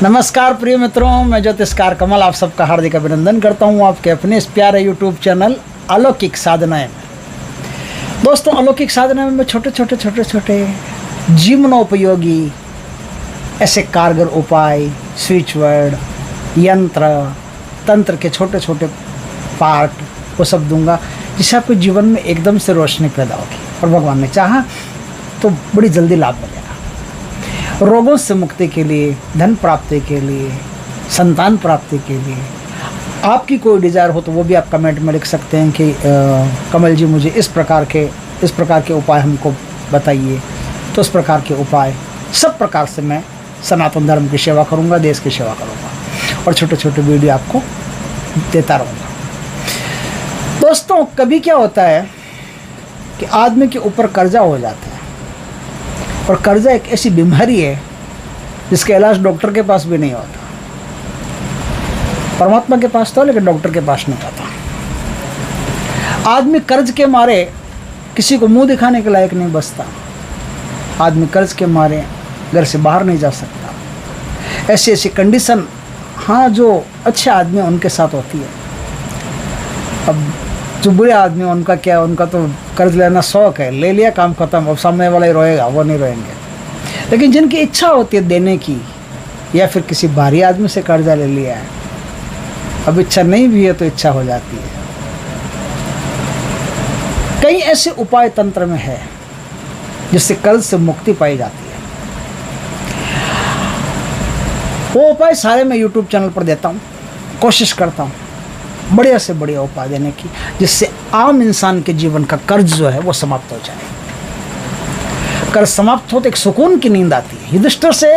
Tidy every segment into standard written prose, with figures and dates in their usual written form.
नमस्कार प्रिय मित्रों, मैं ज्योतिषकार कमल आप सबका हार्दिक अभिनंदन करता हूं आपके अपने इस प्यारे यूट्यूब चैनल अलौकिक साधनाएं में। दोस्तों, अलौकिक साधनाएं में छोटे जीवनोपयोगी ऐसे कारगर उपाय, स्विच वर्ड, यंत्र, तंत्र के छोटे छोटे पार्ट वो सब दूंगा, जिससे आपके जीवन में एकदम से रोशनी पैदा होगी और भगवान ने चाहा तो बड़ी जल्दी लाभ मिलेगा। रोगों से मुक्ति के लिए, धन प्राप्ति के लिए, संतान प्राप्ति के लिए आपकी कोई डिज़ायर हो तो वो भी आप कमेंट में लिख सकते हैं कि कमल जी मुझे इस प्रकार के उपाय हमको बताइए। तो इस प्रकार के उपाय सब प्रकार से मैं सनातन धर्म की सेवा करूंगा, देश की सेवा करूंगा और छोटे छोटे वीडियो आपको देता रहूँगा। दोस्तों, कभी क्या होता है कि आदमी के ऊपर कर्जा हो जाता है, और कर्जा एक ऐसी बीमारी है जिसका इलाज डॉक्टर के पास भी नहीं होता। परमात्मा के पास तो, लेकिन डॉक्टर के पास नहीं होता। आदमी कर्ज के मारे किसी को मुंह दिखाने के लायक नहीं बचता। आदमी कर्ज के मारे घर से बाहर नहीं जा सकता। ऐसी ऐसी कंडीशन जो अच्छे आदमी उनके साथ होती है। अब जो बुरे आदमी उनका क्या, उनका तो कर्ज लेना शौक है, ले लिया काम खत्म, अब सामने वाला ही रोएगा, वो नहीं रोएंगे। लेकिन जिनकी इच्छा होती है देने की, या फिर किसी बाहरी आदमी से कर्जा ले लिया है, अब इच्छा नहीं भी है तो इच्छा हो जाती है। कई ऐसे उपाय तंत्र में है जिससे कर्ज से मुक्ति पाई जाती है। वो उपाय सारे मैं यूट्यूब चैनल पर देता हूँ, कोशिश करता हूँ बढ़िया से बढ़िया उपाय देने की, जिससे आम इंसान के जीवन का कर्ज जो है वो समाप्त हो जाए। कर्ज समाप्त हो तो एक सुकून की नींद आती है। युधिष्ठिर से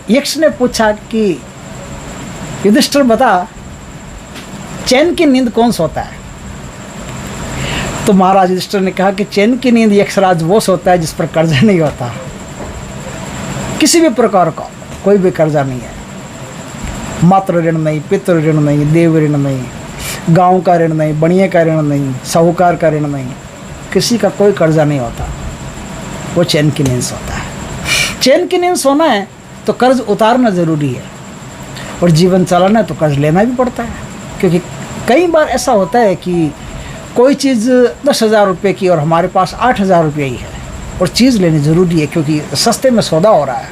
यक्ष ने पूछा कि युधिष्ठिर बता, चैन की नींद कौन सोता है? तो महाराज युधिष्ठिर ने कहा कि चैन की नींद यक्षराज वो सोता है जिस पर कर्जा नहीं होता। किसी भी प्रकार का कोई भी कर्जा नहीं है। मातृ ऋण नहीं, पितृ ऋण नहीं, देव ऋण नहीं, गांव का ऋण नहीं, बनिए का ऋण नहीं, साहूकार का ऋण नहीं, किसी का कोई कर्जा नहीं होता। वो चैन की नींद सोता है। चैन की नींद सोना है तो कर्ज उतारना ज़रूरी है, और जीवन चलाना है तो कर्ज लेना भी पड़ता है। क्योंकि कई बार ऐसा होता है कि कोई चीज़ 10,000 रुपये की और हमारे पास 8,000 रुपये ही है, और चीज़ लेनी ज़रूरी है क्योंकि सस्ते में सौदा हो रहा है।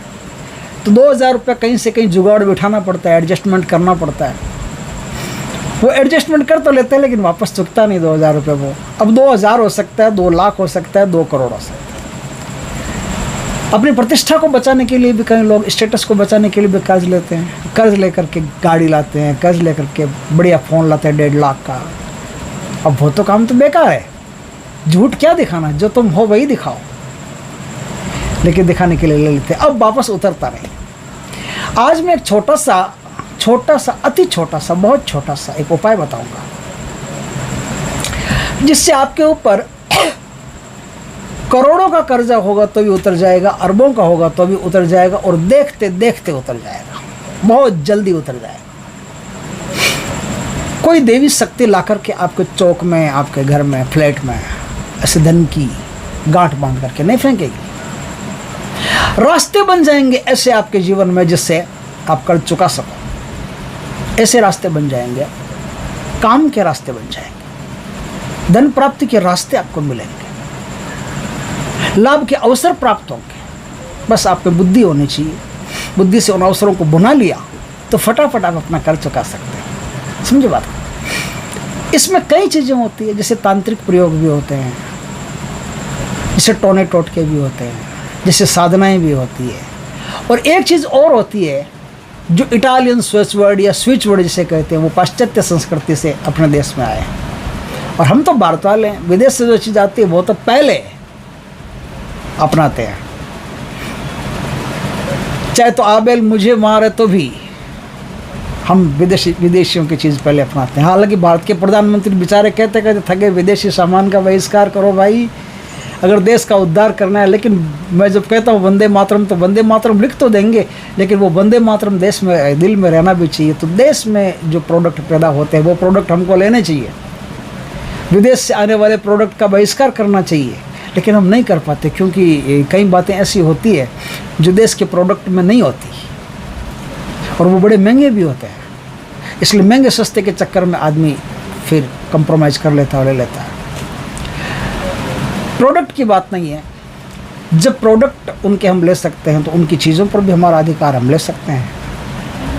तो 2,000 रुपये कहीं से कहीं जुगाड़ बिठाना पड़ता है, एडजस्टमेंट करना पड़ता है। वो एडजस्टमेंट कर तो लेते हैं लेकिन वापस चुकता नहीं 2,000 रुपये वो। अब 2,000 हो सकता है, 2 लाख हो सकता है, 2 करोड़ हो सकता है। अपनी प्रतिष्ठा को बचाने के लिए भी कई लोग, स्टेटस को बचाने के लिए भी कर्ज लेते हैं। कर्ज लेकर के गाड़ी लाते हैं, कर्ज लेकर के बढ़िया फ़ोन लाते हैं 1.5 लाख का। अब वो तो काम तो बेकार है। झूठ क्या दिखाना, जो तुम हो वही दिखाओ, लेकिन दिखाने के लिए ले लेते हैं। अब वापस उतरता नहीं। आज मैं एक छोटा सा अति छोटा सा, बहुत छोटा सा एक उपाय बताऊंगा, जिससे आपके ऊपर करोड़ों का कर्जा होगा तो भी उतर जाएगा, अरबों का होगा तो भी उतर जाएगा, और देखते देखते उतर जाएगा, बहुत जल्दी उतर जाएगा। कोई देवी शक्ति लाकर के आपके चौक में, आपके घर में, फ्लैट में ऐसे धन की गांठ बांध करके नहीं फेंकेगी। रास्ते बन जाएंगे ऐसे आपके जीवन में जिससे आप कर्ज चुका सको। ऐसे रास्ते बन जाएंगे, काम के रास्ते बन जाएंगे, धन प्राप्ति के रास्ते आपको मिलेंगे, लाभ के अवसर प्राप्त होंगे। बस आप पे बुद्धि होनी चाहिए। बुद्धि से उन अवसरों को बुना लिया तो फटाफट आप अपना कर्ज चुका सकते हैं। समझे बात? इसमें कई चीज़ें होती है, जैसे तांत्रिक प्रयोग भी होते हैं, जैसे टोने टोटके भी होते हैं, जैसे साधनाएं भी होती है। और एक चीज़ और होती है जो इटालियन स्विच वर्ड या स्विच वर्ड जिसे कहते हैं, वो पाश्चात्य संस्कृति से अपने देश में आए हैं। और हम तो भारत वाले हैं, विदेश से जो चीज़ आती है वो तो पहले अपनाते हैं। चाहे तो आबेल मुझे मारे तो भी हम विदेशियों की चीज़ पहले अपनाते हैं। हालांकि भारत के प्रधानमंत्री बेचारे कहते थके विदेशी सामान का बहिष्कार करो भाई, अगर देश का उद्धार करना है। लेकिन मैं जब कहता हूँ वंदे मातरम, तो वंदे मातरम लिख तो देंगे, लेकिन वो वंदे मातरम देश में, दिल में रहना भी चाहिए। तो देश में जो प्रोडक्ट पैदा होते हैं वो प्रोडक्ट हमको लेने चाहिए। विदेश से आने वाले प्रोडक्ट का बहिष्कार करना चाहिए, लेकिन हम नहीं कर पाते क्योंकि कई बातें ऐसी होती है जो देश के प्रोडक्ट में नहीं होती। और वो बड़े महंगे भी होते हैं। इसलिए महंगे सस्ते के चक्कर में आदमी फिर कंप्रोमाइज कर लेता है और ले लेता है। प्रोडक्ट की बात नहीं है, जब प्रोडक्ट उनके हम ले सकते हैं तो उनकी चीज़ों पर भी हमारा अधिकार हम ले सकते हैं।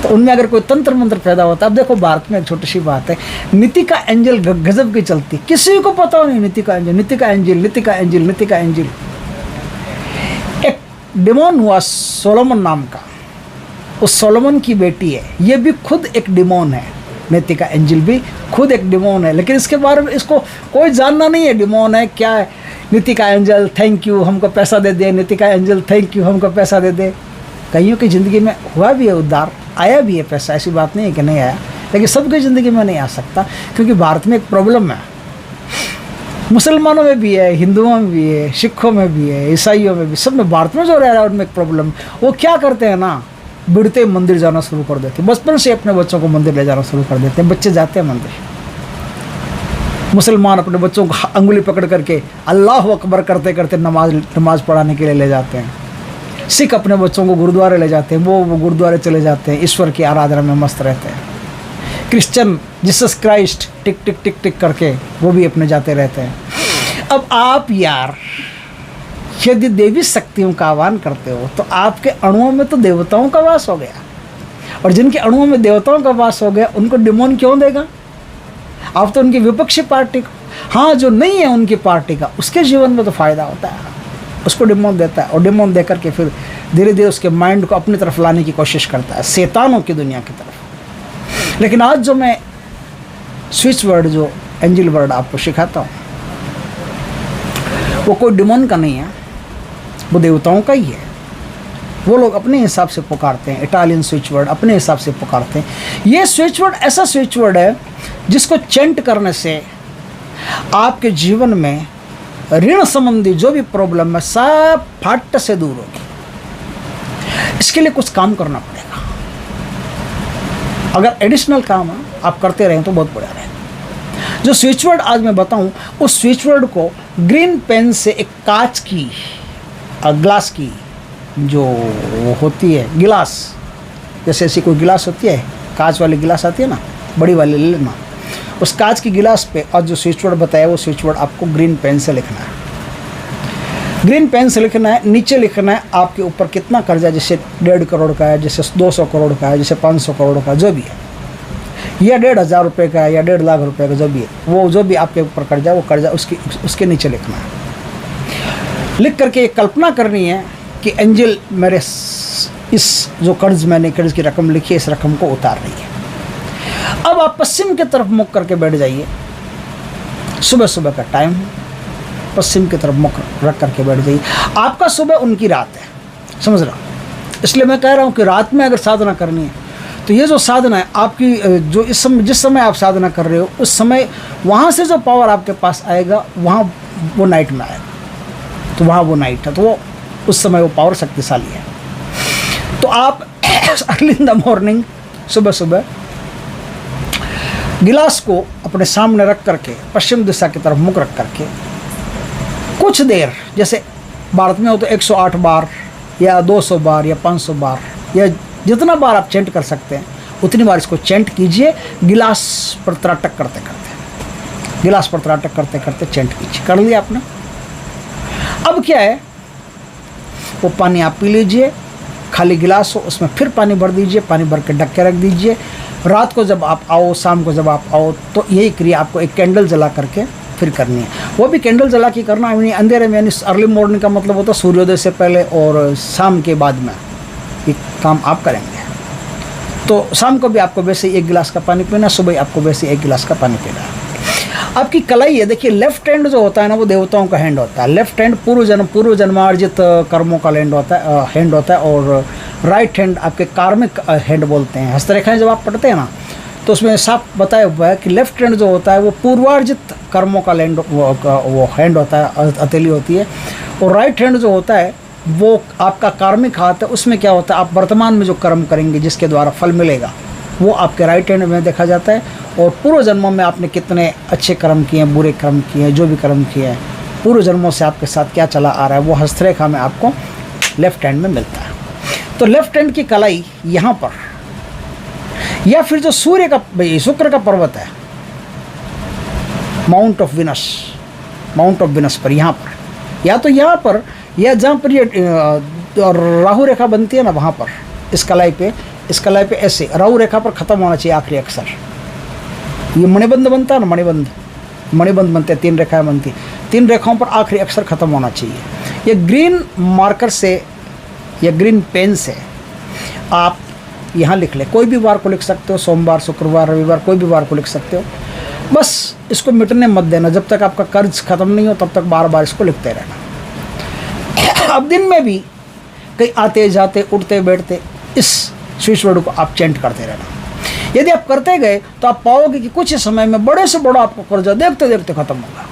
तो उनमें अगर कोई तंत्र मंत्र पैदा होता है, अब देखो भारत में एक छोटी सी बात है, नीतिका एंजल गजब की चलती, किसी को पता नहीं Nitika angel, Nitika angel, Nitika angel, Nitika angel. एक डिमोन हुआ सोलोमन नाम का, उस सोलोमन की बेटी है, ये भी खुद एक डिमोन है, नीतिका एंजल भी खुद एक डिमोन है, लेकिन इसके बारे में इसको कोई जानना नहीं है डिमोन है क्या है। नीतिका एंजल थैंक यू हमको पैसा दे दे, नीतिका एंजल थैंक यू हमको पैसा दे दे। कईयों की ज़िंदगी में हुआ भी है उद्धार, आया भी है पैसा, ऐसी बात नहीं है कि नहीं आया, लेकिन सबकी ज़िंदगी में नहीं आ सकता, क्योंकि भारत में एक प्रॉब्लम है, मुसलमानों में भी है, हिंदुओं में भी है, सिखों में भी है, ईसाइयों में भी, सब में भारत में जो रह रहा है उनमें एक प्रॉब्लम। वो क्या करते हैं ना, बिड़ते मंदिर जाना शुरू कर देते, बचपन से अपने बच्चों को मंदिर ले जाना शुरू कर देते हैं, बच्चे जाते हैं मंदिर। मुसलमान अपने बच्चों को अंगुली पकड़ करके अल्लाह अकबर करते करते नमाज पढ़ाने के लिए ले जाते हैं। सिख अपने बच्चों को गुरुद्वारे ले जाते हैं, वो गुरुद्वारे चले जाते हैं, ईश्वर की आराधना में मस्त रहते हैं। क्रिश्चियन जीसस क्राइस्ट टिक टिक टिक टिक करके वो भी अपने जाते रहते हैं। अब आप यार यदि देवी शक्तियों का आह्वान करते हो तो आपके अणुओं में तो देवताओं का वास हो गया, और जिनके अणुओं में देवताओं का वास हो गया उनको डिमोन क्यों देगा? आप तो उनकी विपक्षी पार्टी को, हाँ जो नहीं है उनकी पार्टी का, उसके जीवन में तो फ़ायदा होता है, उसको डिमोन देता है, और डिमोन देकर के फिर धीरे धीरे उसके माइंड को अपनी तरफ लाने की कोशिश करता है, शैतानों की दुनिया की तरफ। लेकिन आज जो मैं स्विच वर्ड, जो एंजल वर्ड आपको सिखाता हूँ, वो कोई डिमोन का नहीं है, वो देवताओं का ही है। वो लोग अपने हिसाब से पुकारते हैं, इटालियन स्विच वर्ड अपने हिसाब से पुकारते हैं। ये स्विच वर्ड ऐसा स्विच वर्ड है जिसको चेंट करने से आपके जीवन में ऋण संबंधी जो भी प्रॉब्लम है सब फट से दूर होगी। इसके लिए कुछ काम करना पड़ेगा, अगर एडिशनल काम आप करते रहें तो बहुत बढ़िया रहेगा। जो स्विच वर्ड आज मैं बताऊं, उस स्विच वर्ड को ग्रीन पेन से एक कांच की ग्लास की जो होती है गिलास, जैसे ऐसी कोई गिलास होती है, कांच वाली गिलास आती है ना, बड़ी वाली ले लेना, उस कांच की गिलास पे और जो स्विच वर्ड बताया वो स्विच वर्ड आपको ग्रीन पेन से लिखना है। ग्रीन पेन से लिखना है, नीचे लिखना है आपके ऊपर कितना कर्जा, जैसे 1.5 करोड़ का है, जैसे 200 करोड़ का है, जैसे 500 करोड़ का, जो भी है, या 1,500 रुपये का है, या 1.5 लाख रुपये का, जो भी है, वो जो भी आपके ऊपर कर्जा, वो कर्जा उसके नीचे लिखना है। लिख करके एक कल्पना करनी है कि एंजल मेरे इस जो मैंने कर्ज की रकम लिखी है, इस रकम को उतार रही है। अब आप पश्चिम की तरफ मुख करके बैठ जाइए, सुबह सुबह का टाइम, पश्चिम की तरफ मुख रख करके बैठ जाइए। आपका सुबह उनकी रात है, समझ रहा हूँ। इसलिए मैं कह रहा हूँ कि रात में अगर साधना करनी है तो ये जो साधना है आपकी, जो इस समय जिस समय आप साधना कर रहे हो उस समय वहाँ से जो पावर आपके पास आएगा वहाँ वो नाइट में आएगा, तो वहाँ वो नाइट है, तो वो उस समय वो पावर शक्तिशाली है। तो आप अर्ली इन द मॉर्निंग, सुबह सुबह गिलास को अपने सामने रख करके पश्चिम दिशा की तरफ मुख रख करके कुछ देर, जैसे भारत में हो तो 108 बार या 200 बार या 500 बार या जितना बार आप चेंट कर सकते हैं उतनी बार इसको चेंट कीजिए। गिलास पर त्राटक करते करते, गिलास पर त्राटक करते करते चेंट कीजिए। कर लिया आपने। अब क्या है, वो पानी आप पी लीजिए, खाली गिलास हो उसमें फिर पानी भर दीजिए, पानी भर के ढक के रख दीजिए। रात को जब आप आओ, शाम को जब आप आओ, तो यही क्रिया आपको एक कैंडल जला करके फिर करनी है। वो भी कैंडल जला के करना, यानी अंधेरे में, यानी अर्ली मॉर्निंग का मतलब होता है सूर्योदय से पहले और शाम के बाद में ये काम आप करेंगे। तो शाम को भी आपको वैसे ही 1 गिलास का पानी पीना, सुबह आपको वैसे ही 1 गिलास का पानी पीना है। आपकी कलाई है, देखिए लेफ्ट हैंड जो होता है ना वो देवताओं का हैंड होता है। लेफ्ट हैंड पूर्व जन्मार्जित कर्मों का हैंड होता है और राइट हैंड आपके कार्मिक हैंड बोलते हैं। हस्तरेखाएं जब आप पढ़ते हैं ना तो उसमें साफ बताया हुआ है कि लेफ्ट हैंड जो होता है वो पूर्वार्जित कर्मों का वो हैंड होता है, हथेली होती है, और राइट हैंड जो होता है वो आपका कार्मिक हाथ है। उसमें क्या होता है, आप वर्तमान में जो कर्म करेंगे जिसके द्वारा फल मिलेगा वो आपके राइट हैंड में देखा जाता है। और पूर्व जन्मों में आपने कितने अच्छे कर्म किए हैं, बुरे कर्म किए हैं, जो भी कर्म किए हैं, पूर्व जन्मों से आपके साथ क्या चला आ रहा है वो हस्तरेखा में आपको लेफ्ट हैंड में मिलता है। तो लेफ्ट हैंड की कलाई यहाँ पर या फिर जो सूर्य का शुक्र का पर्वत है, माउंट ऑफ विनस पर, यहाँ पर, या तो यहाँ पर, या जहाँ पर ये राहु रेखा बनती है ना, वहाँ पर इस कलाई पे ऐसे राहु रेखा पर ख़त्म होना चाहिए आखिरी अक्षर। ये मणिबंध बनता है ना, मणिबंध बनते हैं, 3 रेखाएं बनती, 3 रेखाओं पर आखिरी अक्षर ख़त्म होना चाहिए। ये ग्रीन मार्कर से या ग्रीन पेन से आप यहाँ लिख लें, कोई भी वार को लिख सकते हो, सोमवार, शुक्रवार, रविवार, कोई भी वार को लिख सकते हो। बस इसको मिटने मत देना, जब तक आपका कर्ज ख़त्म नहीं हो तब तक बार बार इसको लिखते रहना। अब दिन में भी कहीं आते जाते उठते बैठते इस स्विच वर्ड को आप चेंट करते रहना। यदि आप करते गए तो आप पाओगे कि कुछ ही समय में बड़े से बड़ा आपको कर्जा देखते देखते ख़त्म होगा,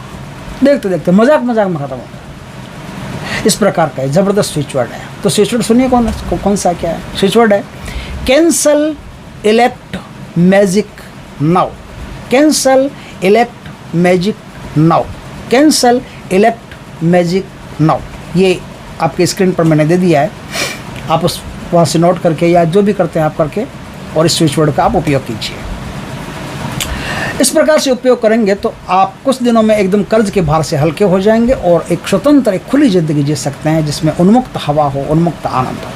देखते देखते मजाक में ख़त्म होगा। इस प्रकार का ज़बरदस्त स्विच वर्ड है। तो स्विच वर्ड सुनिए कौन सा क्या है। स्विच वर्ड है cancel elect magic now, cancel elect magic now, cancel elect magic now. ये आपके स्क्रीन पर मैंने दे दिया है, आप उस वहाँ से नोट करके या जो भी करते हैं आप करके, और इस स्विच वर्ड का आप उपयोग कीजिए। इस प्रकार से उपयोग करेंगे तो आप कुछ दिनों में एकदम कर्ज के भार से हल्के हो जाएंगे और एक स्वतंत्र, एक खुली ज़िंदगी जी सकते हैं, जिसमें उन्मुक्त हवा हो, उन्मुक्त आनंद हो।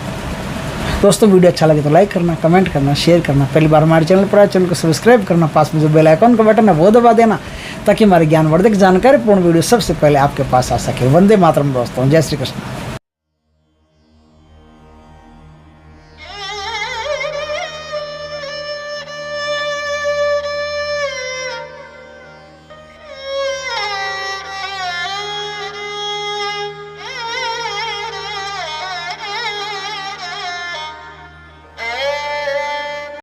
दोस्तों, वीडियो अच्छा लगे तो लाइक करना, कमेंट करना, शेयर करना। पहली बार हमारे चैनल पर आए, चैनल को सब्सक्राइब करना, पास में जो बेल आइकन का बटन है वो दबा देना, ताकि हमारे ज्ञानवर्धक जानकारीपूर्ण वीडियो सबसे पहले आपके पास आ सके। वंदे मातरम दोस्तों, जय श्री कृष्ण।